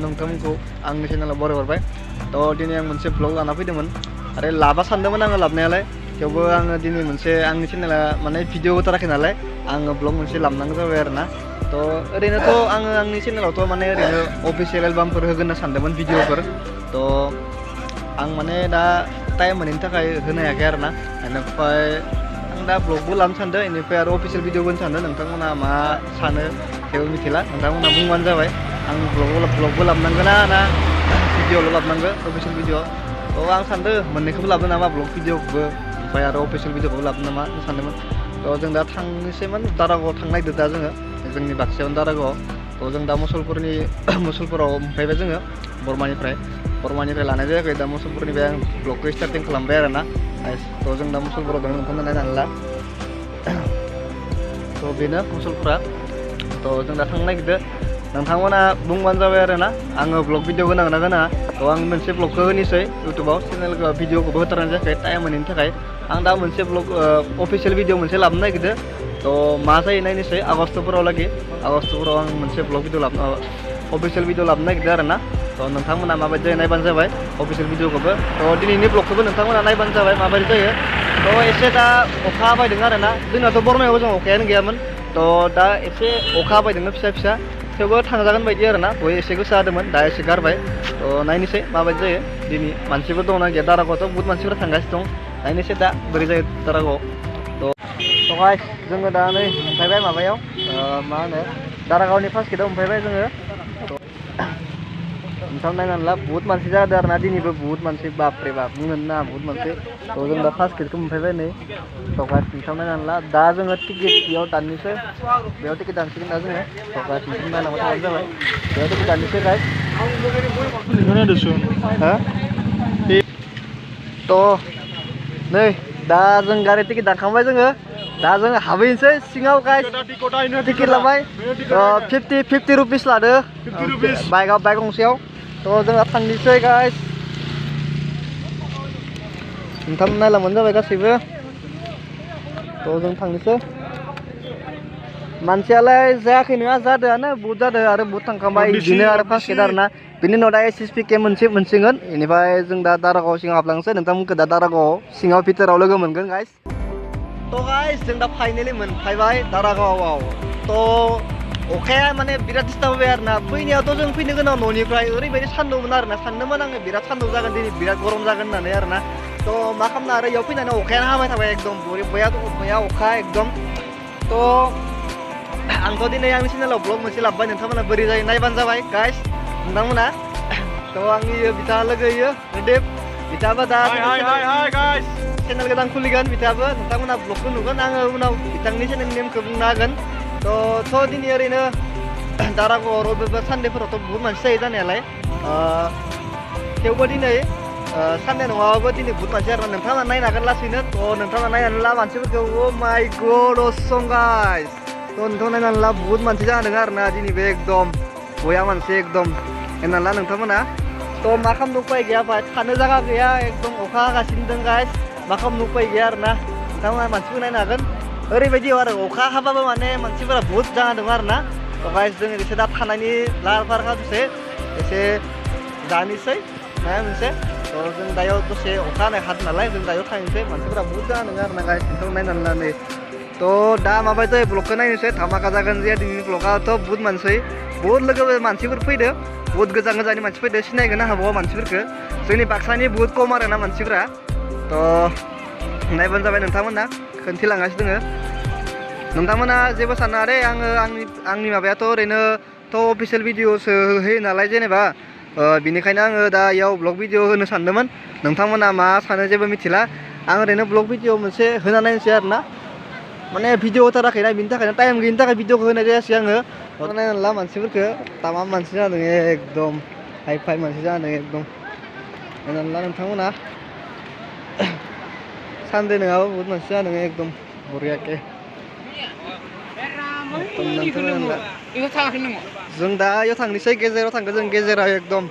नोंथांमोनखौ आंनि चेनेलाव बरायहरबाय थ' दिनै आं मोनसे ब्लग लाना फैदोंमोन आरो लाबा सानदोंमोन आङो लाबनायालाय थेवबो आङो दिनै मोनसे आंनि चेनेला माने भिडिअ होथाराखै नालाय आङो ब्लग मोनसे लाबनांगौ जाबाय आरो ना थ' ओरैनोथ' आङो आंनि चेनेलावथ' माने ओरैनो अफिसियेल एलबामफोर होगोन होनना सानदोंमोन भिडिअफोर थ' आं माने दा टाइम मोनैनि थाखाय होनो हायाखै आरो ना बेनिफ्राय आं दा ब्लगबो लानो सानदों बेनिफ्राय आरो अफिसियेल भिडिअबो होनो सानदों नोंथांमोना मा सानो जेबो मिथिला नोंथांमोना बुंबानो जाबाय आं ब्लगबो लाबनांगोन ना भिडिअल' लाबनांगौ अफिसियेल भिडिअ थ' आं सानदों मोन्नैखौबो लाबोनो नामा ब्लग भिडिअखौबो ओमफ्राय आरो अफिसियेल भिडिअखौबो लाबोनो नामा सानदोंमोन थ' जों दा थांनोसैमोन दारागावआव थांनो नागिरदों दा जोङो जोंनि बाक्सायावनो दारागावआव थ' जों दा मुसलपुराव मोनफैबाय जोङो बरमानिफ्राय लानाय जायाखै दा मुसलपुरनिफ्राय आं ब्लगखौ स्टार्टिं खालामबाय आरो ना थ' जों दा मुसलपुराव दङ नोंथांमोना नायनानै ला थ' बेनो मुसलपुरा थ' जों दा थांनो नागिरदों नोंथांमोना बुंबानो जाबाय आरो ना आङो ब्लग भिडिअ होनांगोन ना होनाङा थ' आं मोनसे ब्लगखौ होनोसै इउटुबाव चेनेलखौ भिडिअखौबो होथारनाय जायाखै टाइम मोनैनि थाखाय आं दा मोनसे ब्लग अफिसियेल भिडिअ मोनसे लाबोनो नागिरदों थ' मा जायो नायनोसै आगष्टफोराव आं मोनसे ब्लग भिडिअ अफिसियेल भिडिअ लाबोनो नागिरदों आरो ना थ' नोंथांमोना माबायदि जायो नायबानो जाबाय अफिसियेल भिडिअखौबो थ' दिनैनि ब्लगखौबो नोंथांमोना नायबानो जाबाय माबायदि जायो थ' एसे दा अखा हाबायदों आरो ना जोंनाथ' बरमायाव जों अखायानो गैयामोन थ' दा एसे अखा हाबायदों फिसा थेवबो थांजागोन बायदि आरो ना बय एसे गोसा जादोंमोन दा एसे गारबाय थ' नायनोसै माबायदि जायो दिनै मानसिफोर दंना गैया दारागावआवथ' बहुत मानसिफोरा थांगासिनो दं नायनोसै दा बोरै जायो दारागावआव थ' गाइस जोङो दा नै मोनफैबाय माबायाव मा होनो दारागावनि फार्स्ट गेटआव मोनफैबाय जोङो नोंथां नायनानै ला बहुत मानसि जादों आरो ना दिनैबो बहुत मानसि बापरे बाप बुंनो ना बहुत मानसि थ' जों दा फार्स्ट गेटखौ मोनफैबाय नै थ' गाइस नोंथां नायनानै ला दा जोङो टिकेट बेयाव दाननोसै बेयाव टिकेट दानसिगोन दा जोङो थ' गाइस नोंथां नायलांबाय थाबानो जाबाय बेयाव टिकेट दाननोसै गाइस थ' नै दा जों गारि टिकेट दानखांबाय जोङो दा जों हाबहैनोसै सिङाव गाइस टिकेट लाबाय 50 रुपिस लादो बाइक गंसेयाव थ' जोंहा थांनोसै गाइस नोंथां नायलांबानो जाबाय गासैबो थ' जों थांनोसै मानसियालाय जायाखै नङा जादोंआनो बहुत जादों आरो बहुत थांखांबाय बिदिनो आरो फार्स्ट गेट आरो ना बिनि उनाव दा SSP केम्प मोनसिगोन बेनिफ्राय जों दा दारागाव सिङाव हाबलांसै नोंथांमोनखौ दा दारागावआव सिङाव भितराव लोगो मोनगोन गाइस थ' गाइस जों दा फाइनेलि मोनफैबाय दारागावआव थ' अखाया माने बिराद दिस्टार्ब होबाय आरो ना फैनायावथ' जों फैनो गोनां न'निफ्राय ओरैबायदि सान्दुंमोन आरो ना सानदोंमोन आङो बिराद सान्दुं जागोन दिनै बिराद गरम जागोन होननानै आरो ना थ' मा खालामनो आरो इयाव फैनानै अखायानो हाबाय थाबाय एकदम बया अखा एकदम थ' आंथ' दिनै आंनि चेनेलाव ब्लग मोनसे लाबोबाय नोंथांमोना बोरै जायो नायबानो जाबाय गाइस नोंथांमोना थ' आंनि बिथाङा लोगो देब बिथाङाबो दा चेनेल गोदान खुलिगोन बिथाङाबो नोंथांमोना ब्लगखौ नुगोन आङो उनाव बिथांनि चेनेलनि नेमखौ बुंनो हागोन थ' दिनै ओरैनो दारागावआव रबिबार सानडेफोरावथ' बहुत मानसि जायो जानायालाय थेवबो दिनै सानडे नङाबाबो दिनै बहुत मानसि आरो नोंथाङा नायनो हागोन लासैनो थ' नोंथाङा नायनानै ला मानसिफोरखौ अ माय गड असम गाइस थ' नोंथाङा नायनानै ला बहुत मानसि जादों आरो ना दिनै बे एकदम बया मानसि एकदम नायनानै ला नोंथांमोना थ' मा खालामनो उपाय गैया थानो जायगा गैया एकदम अखा हागासिनो दं गाइस मा खालामनो उपाय गैया आरो ना नोंथांमोना मानसिफोर नायनो हागोन ओरैबायदि आरो अखा हाबाबो माने मानसिफोरा बहुत जाना दं आरो ना थ' गाइस जों एसे दा थानायनि लाहार फाहार खालामनोसै एसे जानोसै माबा मोनसे थ' जों दायो दसे अखा हानाय हादों नालाय जों दायो थांनोसै मानसिफोरा बहुत जाना दं आरो ना गाइस नोंथां नायनानै ला नै थ' दा माबायदि जायो ब्लगखौ नायनोसै धामाका जागोन जे दिनैनि ब्लगाथ' बहुत लोगो मानसिफोर फैदो बहुत गोजान गोजाननि मानसि फैदो सिनायगोन हाबावो मानसिफोरखौ जोंनि बाक्सानि बहुत खम आरो ना मानसिफोरा थ' नायबानो जाबाय नोंथांमोना खोन्थिलांगासिनो दोङो नोंथांमोना जेबो साना आरो आंनि माबायाथ' ओरैनोथ' अफिसियेल भिडिअसो होयो नालाय जेनेबा बिनिखायनो आङो दा इयाव ब्लग भिडिअ होनो सानदोंमोन नोंथांमोना मा सानो जेबो मिथिला आं ओरैनो ब्लग भिडिअ मोनसे होना नायनोसै आरो ना माने भिडिअ होथाराखैना बिनि थाखायनो टाइम गैयिनि थाखाय भिडिअखौ होनाय जायासै आङो नायनानै ला मानसिफोरखौ तामाम मानसि जादों एकदम हाइ फाइ मानसि जादों एकदम नायनानै ला नोंथांमोना सानडे नङाबा बहुत मानसि जादों एकदम बरियाके जों दा इयाव थांनोसै गेजेराव थांगोन जों गेजेराव एकदम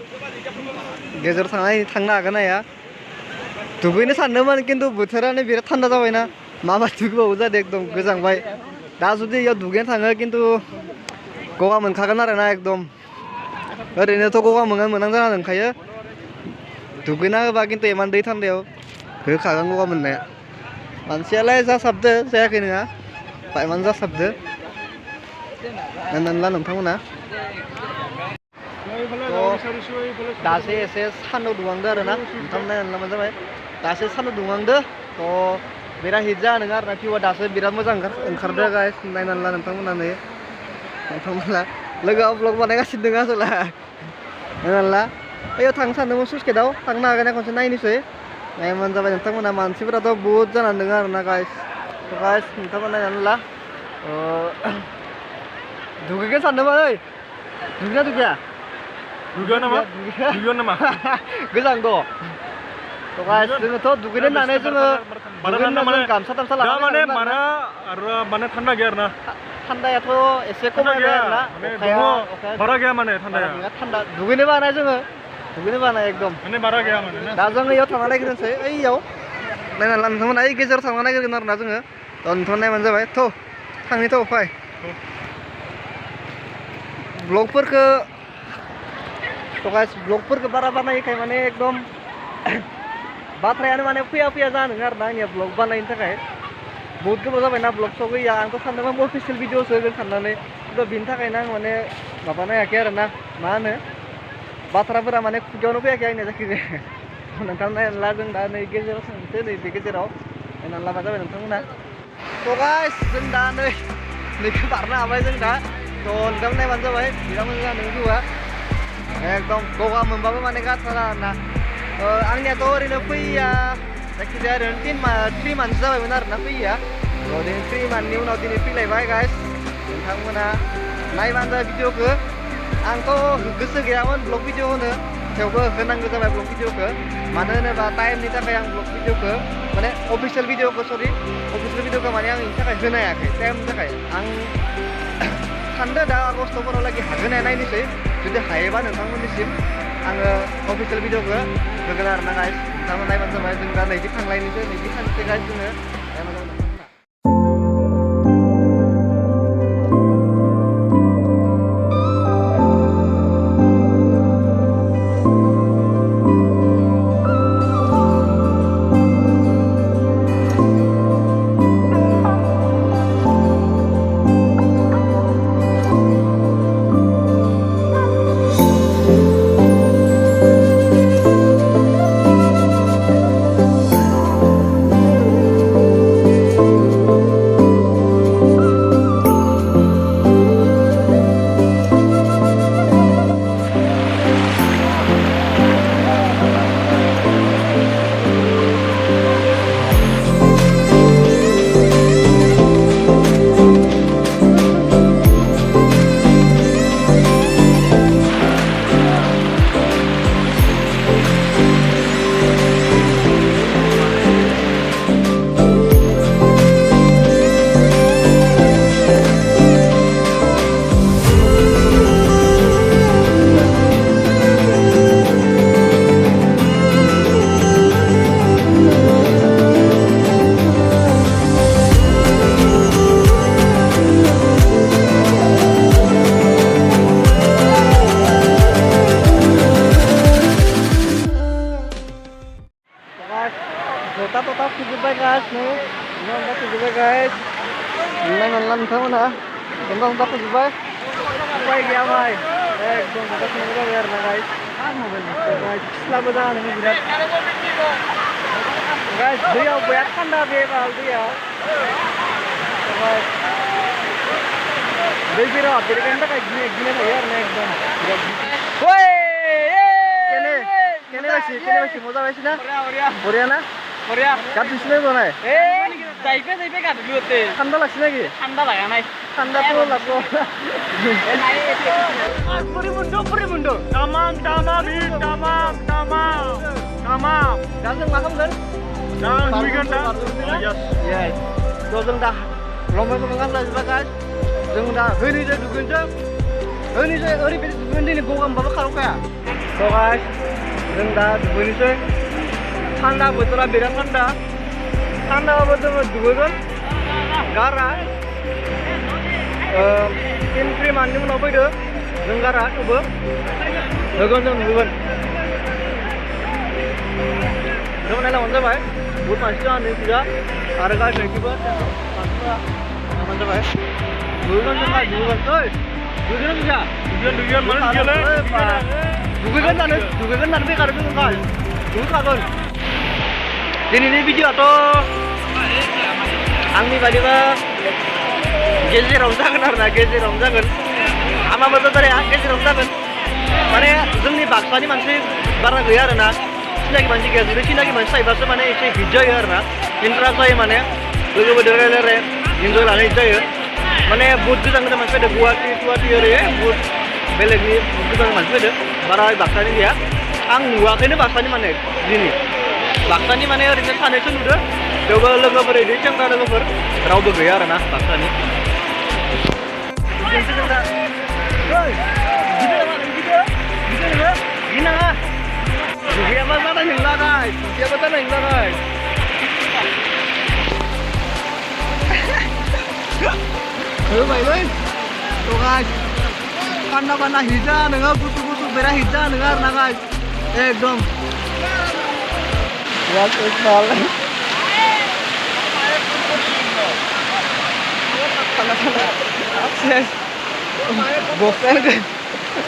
गेजेराव थांनो हागोन हाया दुगैनो सानदोंमोन खिन्थु बोथोरानो बिराद थान्दा जाबायना माबा दुगैबावो जादों एकदम गोजांबाय दा जुदि इयाव दुगैनो थाङो खिन्थु गगा मोनखागोन आरो ना एकदम ओरैनोथ' गगा मोनहां जाना दंखायो दुगैना होबा खिन्थु इमान दै थान्दायाव होखागोन गगा मोननाया मानसियालाय जासाबदो जायाखै नङा बायमान जासाबदो नायनानै ला नोंथांमोना दासो एसे सान्दुं दुंहांदो आरो ना नोंथां नायनानै लाबानो जाबाय दासो सान्दुं दुंहांदो थ' बिराद हिट जाया नङा आरो ना भिउआ दासो बिराद मोजां ओंखारदो गाइस नायनानै ला नोंथांमोना नै नोंथांमोना लोगोआ ब्लग बानायगासिनो दङ आसोला नायनानै ला ओइयाव थांनो सानदोंमोन सुइस गेटआव थांनो हागोन ना खनसे नायनोसै नायबानो जाबाय नोंथांमोना मानसिफोराथ' बुहुत जानानै दङ आरो ना गाइस नोंथांमोना नायनानै ला दुगैगोन सानदोंमोन ओइ दुगैना दुगैया दुगैया नामा गोजां द' जोङोथ' दुगैनो होननानै जोङो गामसा तामसा लानानै माने थान्दा गैया आरो ना थान्दायाथ' एसे खमायबाय आरो ना बारा गैया माने थान्दाया थान्दा दुगैनो बानाय जोङो दुगैनो बानाय एकदम माने बारा गैया माने दा जों इयाव थांना नायग्रोनोसै ओइयाव नायनानै ला नोंथांमोना ओइ गेजेराव थांना नायग्रोगोन आरो ना जोङो नोंथां नायबानो जाबाय थ' थांनि थ' फै ब्लगफोरखौ बारा बानायखाय माने एकदम बाथ्रायानो माने फैया जानो आरो ना आंनिया ब्लग बानायनो थाखाय बहुत गोबाव जाबायना ब्लग सग गैया आंथ' सानदोंमोन अफिसियेल भिडिअसो होगोन साननानै खिन्थु बिनि थाखायनो आं माने माबानो हायाखै आरो ना मा होनो बाथ्राफोरा माने खुगायावनो फैयाखै आंनिया जायखिजाया नोंथां नायनानै ला जों दा नै गेजेराव थांसै नै बे गेजेराव नायनानै लाबा जाबाय नोंथांमोना थ' गाइस जों दा नैखौ बारनो हाबाय जों दा थ' नोंथां नायबानो जाबाय बिराद मोजां जादों भिउआ एकदम गगा मोनबाबो माने गाथारा आरो ना आंनियाथ' ओरैनो फैया जायखिजाया ओरैनो 3 मान्थस जाबायमोन आरो ना फैया दिनै 3 मान्थनि उनाव दिनै फैलायबाय गाइस नोंथांमोना नायबानो जाबाय भिडिअखौ आंथ' गोसो गैयामोन ब्लग भिडिअ होनो थेवबो होनांगौ जाबाय ब्लग भिडिअखौ मानो होनोबा टाइमनि थाखाय आं ब्लग भिडिअखौ माने अफिसियेल भिडिअखौ माने आं बेनि थाखाय होनो हायाखै टाइमनि थाखाय आं सानदों दा आगस्ट'फोराव लागि हागोन ना नायनोसै जुदि हायोबा नोंथांमोननिसिम आङो अफिसियेल भिडिअखौ होगोन आरो ना गाइस नोंथांमोन नायबानो जाबाय जों दा नैदि थांलायनोसै नैदि सानसे गाइस जोङो Total fujibay guys nih. Ini udah fujibay guys. Nang nonton ha. Udah fujibay. Fujibay gaya mai. Ekdom udah semua biar na guys. Guys, selama dah nih birat. Guys, dia biar ठंडा बेबाल dia. Guys. Dia birat, dia kan tak gini यार ना एकदम. Woi! Kene masih mau tahu sih na? Korea na? Korea. Kat di sini mana? Jaipe kat dulu teh. ठंडा lagi lagi. ठंडा lagi naik. ठंडा tuh lagu. Puri mundo. Tamam. Jangan makan kan? Jangan weekend dah. Yes. So जों दा लंबाय गोबां लाजोबा guys. जों दा होनिजों दुगैनोसै. होनिजों ओरैबायदि दुगैनो दिनै गगा मोनबाबो खारखाया. So guys, जों दा दुगैनोसै. Tanda bocoran biar tanda bocoran dugaan gara tim krim anu mau apa itu जों गारा थेवबो नुगोन जों नुगोन जों नायलांबानो जाबाय बुहुत मानसि दं नैखिजा आरो गारि नैखिबो मानसिफोरा नायलांबानो जाबाय नुगोन जों गारि नुगोन ओइ नुगोन मिसा Dugian mana gila? दुगैगोन होननानै फैखादों जों गारि नुखागोन दिनैनि भिडिअ'आथ' आंनि बादिबा गेजेरावनो जागोन आरोना गेजेरावनो जागोन हामाबो जाद्राया गेजेरावनो जागोन माने जोंनि बाक्सानि मानसि बारा गैया आरोना सिनाकि मानसि गैया जुदि सिनाकि मानसि थायोबासो माने एसे हिट जायो आरोना इन्ट्रास्ट जायो माने लोगोफोरजों रायलाय इन्जय लानाय जायो माने बहुत गोजान गोजान मानसि फैदों गुवाहाटि ओरै बहुत बेलेगनि गोजान मानसि फैदों बारा बाक्सानि गैया आं नुवाखैनो बाक्सानि माने दिनै बाक्सानि माने ओरैनो सानैसो नुदों थेवबो लोगोफोर बिदि सेंग्रा लोगोफोर रावबो गैया आरोना बाक्सानि गिनाङा दुगैयाबा जानाय नंला गाइस दुगैयाबा जानाय नंला गाइस होबायलै थ' गाइस पान्ना पान्ना हिजा नोङो गुसु गुसु बेरा हिजा नोङो आरोना गाइस एकदम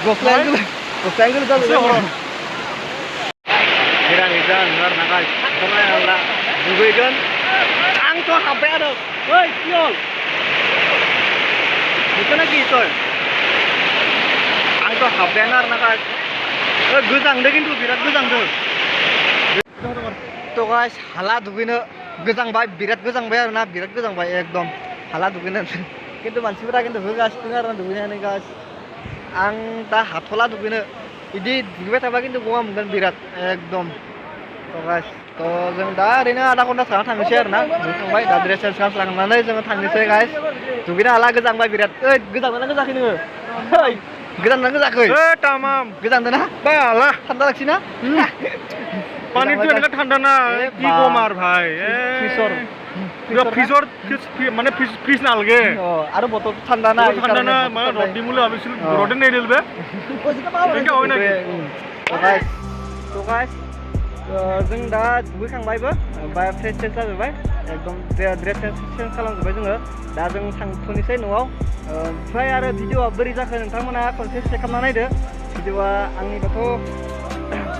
goflayan dulu Hirang hijan dengar nakas pokoknya lah dugeun angto sampai ada woi siol bukan lagi soy angto sampai nakas गोजां दे किन्तु बिराद गोजां दो तो गाइस हाला दुगैनो गोजांबाय बिराद गोजांबाय आरोना बिराद गोजांबाय एकदम हाला दुगैनो किन्तु मानसिफोरा किन्तु होगासिनो आरोना दुगैनानै गाइस आं दा हाथला दुगैनो इदि दुगैबाय थाबा किन्तु गगा मोनगोन बिराद एकदम तो गाइस तो जों दा ओरैनो आधा घन्टा थाना थांनोसै आरोना दुगैखांबाय दा ड्रेस चेन्ज खालामनानै जोङो थांनोसै गाइस दुगैनो हाला गोजांबाय बिराद ओइ गोजांदोंना गोजाङाखै नोङो गोजांदोंना गोजाङाखै tamam गोजांदोंना balah ঠান্ডা লাগছে না পানি তো এনেকা ঠান্ডা না কি কমার ভাই ফ্রিজর ফ্রিজর মানে ফ্রিজ নালগে আৰু বতর ঠান্ডা না ঠান্ডা না মানে রড দিমুলে ভাবিছিল রডে নেই দিলবে এনেকা হয় নাকি তো গাইস जों दा दुगैखांबायबो ओमफ्राय फ्रेस चेन्ज जाजोब्बाय एकदम ड्रेस चेन्ज खालामजोब्बाय जोङो दा जों थांथ'नोसै न'आव ओमफ्राय आरो भिडिअआ बोरै जाखो नोंथांमोना खनसे चेक खालामना नायदो भिडिअआ आंनिबाथ'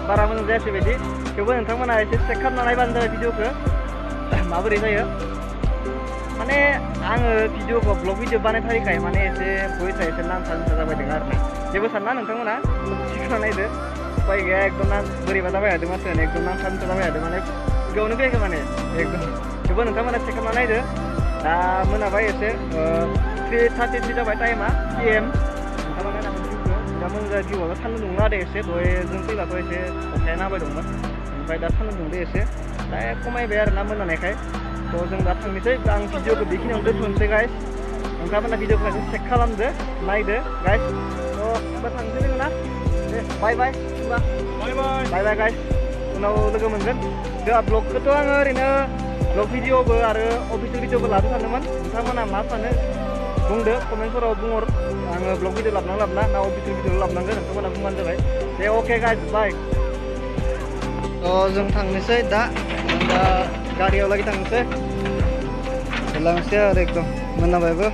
बारा मोजां जायासै बायदि थेवबो नोंथांमोना एसे चेक खालामना नायबानो जाबाय भिडिअखौ माबोरै जायो माने आङो भिडिअखौ ब्लग भिडिअ बानायथारिखाय माने एसे भइसआ एसे नांथा जाबाय दं आरोना जेबो सानना नोंथांमोना चेक खालामना नायदो उपाय गैया एकदम बोरैबा जाबाय थादों माथो एकदम नांथा जाबाय थादों माने बेयावनो फैयाखै माने एकदम थेवबो नोंथांमोना चेक खालामना नायदो दा मोनाबाय एसे 3:33 जाबाय टाइमा PM नोंथांमोना दा मोजां भिउआबो सान्दुं दुङो आरो एसे दहाय जों फैबाथ' एसे अखायानो हाबाय दंमोन ओमफ्राय दा सान्दुं दुंदो एसे दा खमायबाय आरोना मोनानायखाय थ' जों दा थांनोसै आं भिडिअखौ बेखिनियावनो दोनथ'नोसै गाइस नोंथांमोना भिडिअखौ एसे चेक खालामदो नायदो गाइस थ' होमबा थांनोसै जोङो ना दे बाय बाय गाइस उनाव लोगो मोनगोन जोंहा ब्लगखौथ' आङो ओरैनो ब्लग भिडिअबो आरो अफिसियेल भिडिअबो लाबो सानदोंमोन नोंथांमोना मा सानो बुंदो कमेन्टफोराव बुंहर आङो ब्लग भिडिअ लाबोना ना अफिसियेल भिडिअ लाबोनांगोन नोंथांमोना बुंबानो जाबाय दे अके गाइस बाय जों थांनोसै दा गारियाव लागि थांनोसै लांसै आरो एकदम मोनाबायबो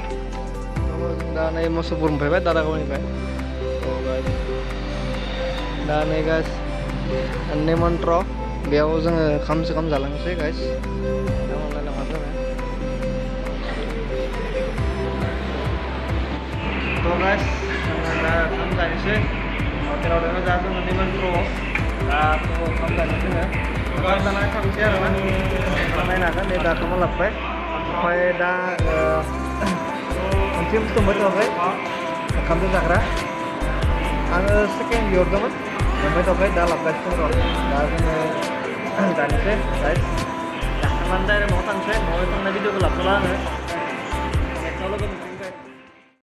दा नै मोसौपुर मोनफैबाय दारागावनिफ्राय दा नै गाइस नेमन्त्र बेयाव जोङो खाम जालांसै गाइस थ' गाइस जोङो दा खाम जानोसै हटेलाव दङ दा जोङो नेमन्त्रआव दाथ' खाम जानो जोङो खाम जानानै थांसै आरोना नायनो हागोन नै दाथ' लाबोबाय ओमफ्राय दा मोनसे बुस्थु मोनथ'वाखै ओंखामजों जाग्रा आङो सेकेन्ड बिहरदोंमोन मोनथ'वाखै दा लाबोगासिनो दं दा जोङो जानोसै गाइस जाखांनानै डाइरेक्ट न'आव थांसै न'आव थांनाय भिडिअखौ लाबोला आङो नेक्स्टआव लोगो